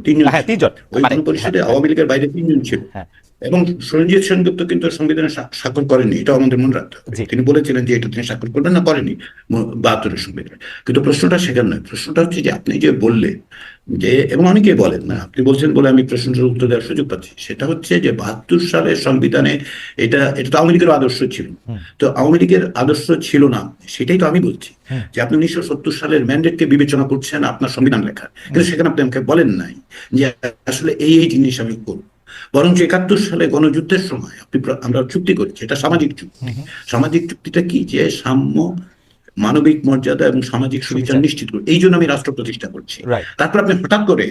তিনজন হ্যাঁ, ছিল। তিনজন ওই মানে গণপরিষদে আওয়ামী লীগের বাইরে তিনজন ছিল। হ্যাঁ, এবং সরঞ্জিৎ সেনগুপ্ত কিন্তু সংবিধানে স্বাক্ষর করেননি, এটা আমাদের মনে রাখতে হবে। জি, তিনি বলেছিলেন যে এটা তিনি স্বাক্ষর করবেন না, করেনি 72-এর সংবিধানে। কিন্তু প্রশ্নটা সেখানে নয়, প্রশ্নটা হচ্ছে যে আপনি যে বললেন যে, এবং অনেকেই বলেন না, আপনি বলছেন বলে আমি প্রশ্নটার উত্তর দেওয়ার সুযোগ পাচ্ছি, সেটা হচ্ছে যে 72 সালের সংবিধানে এটা এটা তো আওয়ামী লীগের আদর্শ ছিল। হুম, তো আওয়ামী লীগের আদর্শ ছিল না, সেটাই তো আমি বলছি, হুম, যে আপনি 1970 সালের ম্যান্ডেটকে বিবেচনা করছেন আপনার সংবিধান লেখা, হুম, কিন্তু সেখানে আপনি আমাকে বলেন নাই যে আসলে এই জিনিস আমি করব। বরঞ্চ 71 সালে গণযুদ্ধের সময় আমরা চুক্তি করেছি, এটা সামাজিক চুক্তি। হুম, হুম, সামাজিক চুক্তিটা কি, যে সাম্য, মানবিক মর্যাদা এবং সামাজিক সুবিচার সুবিচার, নিশ্চিত করবে, এই জন্য আমি রাষ্ট্র প্রতিষ্ঠা করছি। রাইট, তারপর আপনি হঠাৎ করে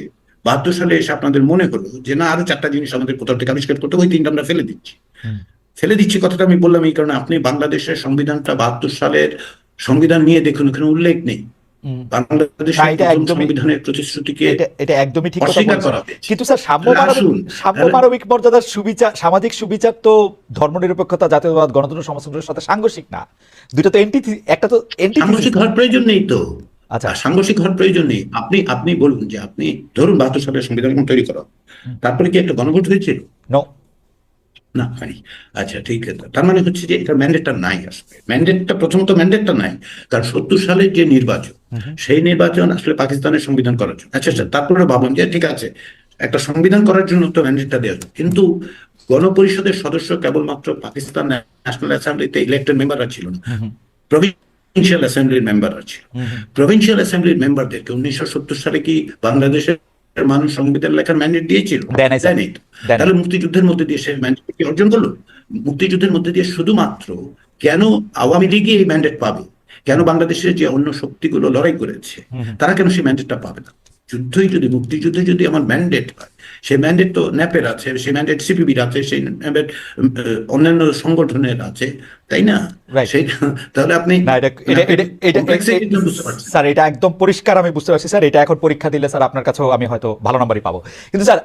72 সালে এসে আপনাদের মনে হলো যে না, আরো 4টা জিনিস আমাদের কোথাও থেকে আবিষ্কার করতে হবে, ওই 3টা আমরা ফেলে দিচ্ছি। হুম, ফেলে দিচ্ছি কথাটা আমি বললাম এই কারণে, আপনি বাংলাদেশের সংবিধানটা 72 সালের সংবিধান নিয়ে দেখুন, ওখানে উল্লেখ নেই। হুম। না, বাংলাদেশের এটা প্রথম একদমই, সংবিধানের প্রতিশ্রুতিকে এটা এটা একদমই ঠিক কথা অস্বীকার বলছেন। করা হয়েছে। কিন্তু স্যার, তাহলে আসুন, সাম্য তাহলে মানবিক মর্যাদার সুবিচার, সামাজিক সুবিচার তো ধর্মনিরপেক্ষতা, জাতীয়তাবাদ, গণতন্ত্র, সমাজতন্ত্রের সাথে সাংঘর্ষিক না। দুটো তো একটা তো এন্টিথিসিস সাংঘর্ষিক না। হওয়ার প্রয়োজন নেই তো। আচ্ছা, সাংঘর্ষিক হওয়ার প্রয়োজন নেই। আপনি আপনি বলুন যে আপনি ধরুন 72 সালের সংবিধান যখন তৈরি করা, তারপরে কি একটা গণভোট হয়েছিল? নো, না, হয়নি। আচ্ছা, ঠিক আছে, তার মানে হচ্ছে যে এটা ম্যান্ডেটটা নাই। আসলে ম্যান্ডেটটা, প্রথমত ম্যান্ডেটটা নাই, কারণ 70 সালের যে নির্বাচন, সেই নির্বাচন আসলে পাকিস্তানের সংবিধান করার জন্য। আচ্ছা আচ্ছা, তারপরে ভাবলাম যে ঠিক আছে, একটা সংবিধান করার জন্য তো ম্যান্ডেটটা দেওয়া হলো। কিন্তু গণপরিষদের সদস্য কেবলমাত্র পাকিস্তান ন্যাশনাল অ্যাসেম্বলিতে ইলেক্টেড মেম্বাররা ছিল না, প্রভিন্সিয়াল অ্যাসেম্বলির মেম্বাররা ছিল। প্রভিন্সিয়াল অ্যাসেম্বলির মেম্বারদেরকে 1970 সালে কি বাংলাদেশের মানুষ সংবিধান লেখার ম্যান্ডেট দিয়েছিল? দেয় নাই স্যার, দেয়নি তো। দেয় নাই। তাহলে মুক্তিযুদ্ধের মধ্যে দিয়ে সে ম্যান্ডেট কি অর্জন করলো? মুক্তিযুদ্ধের মধ্যে দিয়ে শুধুমাত্র কেন আওয়ামী লীগই এই ম্যান্ডেট পাবে? কেন বাংলাদেশের যে অন্য শক্তিগুলো লড়াই করেছে তারা কেন সেই ম্যান্ডেটটা পাবে না? যুদ্ধই যদি, মুক্তিযুদ্ধে যদি আমার ম্যান্ডেট হয়, সেই ম্যান্ডেট তো ন্যাপের আছে, সেই ম্যান্ডেট সিপিবির আছে, সেই ম্যান্ডেট অন্যান্য সংগঠনের আছে, তাই না? রাইট। সেই, তাহলে আপনি না, এটা এটা এটা এটা কমপ্লেক্সিটিটা বুঝতে পারছেন। স্যার, এটা একদম পরিষ্কার আমি বুঝতে পারছি স্যার। এটা এখন পরীক্ষা দিলে স্যার আপনার কাছেও আমি হয়তো ভালো নাম্বারই পাবো। কিন্তু স্যার,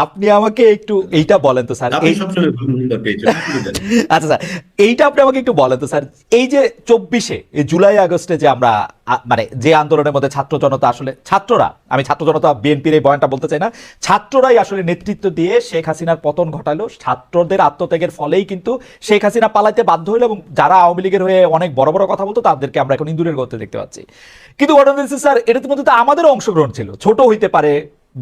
আপনি আমাকে একটু এইটা বলেন তো স্যার, আপনি এই সবসময় ভালো নম্বর পেয়েছেন, আপনি জানেন। আচ্ছা স্যার, এইটা আপনি আমাকে একটু বলেন তো স্যার, এই যে 24-এ এই জুলাই আগস্টে যে আমরা মানে যে আন্দোলনের মধ্যে ছাত্র জনতা, আসলে ছাত্ররা, আমি ছাত্র জনতা বিএনপির এই বয়ানটা বলতে চাই না, ছাত্ররাই আসলে নেতৃত্ব দিয়ে শেখ হাসিনার পতন ঘটালো। ছাত্রদের আত্মত্যাগের ফলেই কিন্তু শেখ হাসিনা পালাইতে বাধ্য হলো, এবং যারা আওয়ামী লীগের হয়ে অনেক বড় বড় কথা বলতো তাদেরকে আমরা এখন ইন্দুরের গর্তে দেখতে পাচ্ছি। কিন্তু ঘটনা হচ্ছে স্যার, এটার মধ্যে তো আমাদের অংশগ্রহণ ছিল, ছোট হইতে পারে,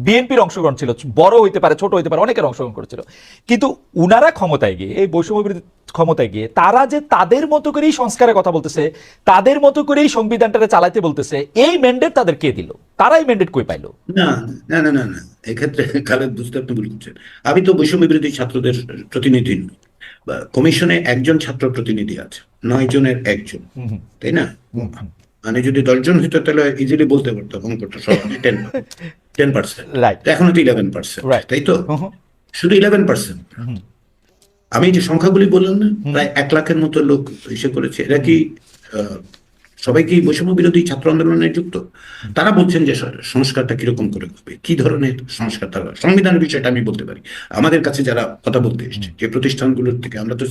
বিএনপির অংশগ্রহণ ছিল, বড় হইতে পারে, ছোট হইতে পারে, অনেকের অংশগ্রহণ করেছিল। কিন্তু উনারা ক্ষমতায় গিয়ে, এই বৈষম্য বিরোধী ক্ষমতায় গিয়ে, তারা যে তাদের মতো করেই সংস্কারের কথা বলতেছে, তাদের মতো করেই সংবিধানটাকে চালাইতে বলতেছে, এই ম্যান্ডেট তাদের কে দিল? তারাই ম্যান্ডেট কই পাইলো? না না না না না, এক্ষেত্রে খালেদ বুঝতে আপনি ভুল করছেন। আমি তো বৈষম্য বিরোধী ছাত্রদের প্রতিনিধি নই। কমিশনে একজন ছাত্র প্রতিনিধি আছে, 9 জনের একজন, তাই না? মানে যদি 10 জন হইতো তাহলে ইজিলি বলতে পারতাম অঙ্কটা সহজ, 10%। রাইট, এখনো তো 11%, রাইট। তাই তো? শুধু 11%। আমি যে সংখ্যাগুলি বললাম না, প্রায় 1 লাখের মতো লোক এসে করেছে, এরা কি সবাই কি বৈষম্য বিরোধী ছাত্র আন্দোলনে যুক্ত? তারা বলছেন যে সংস্কারটা কিরকম করে হবে, কি ধরনের সংস্কার, তারা সংবিধানের বিষয়টা আমি বলতে পারি। আমাদের কাছে যারা কথা বলতে এসছে, যে প্রতিষ্ঠানগুলোর থেকে, আমরা তো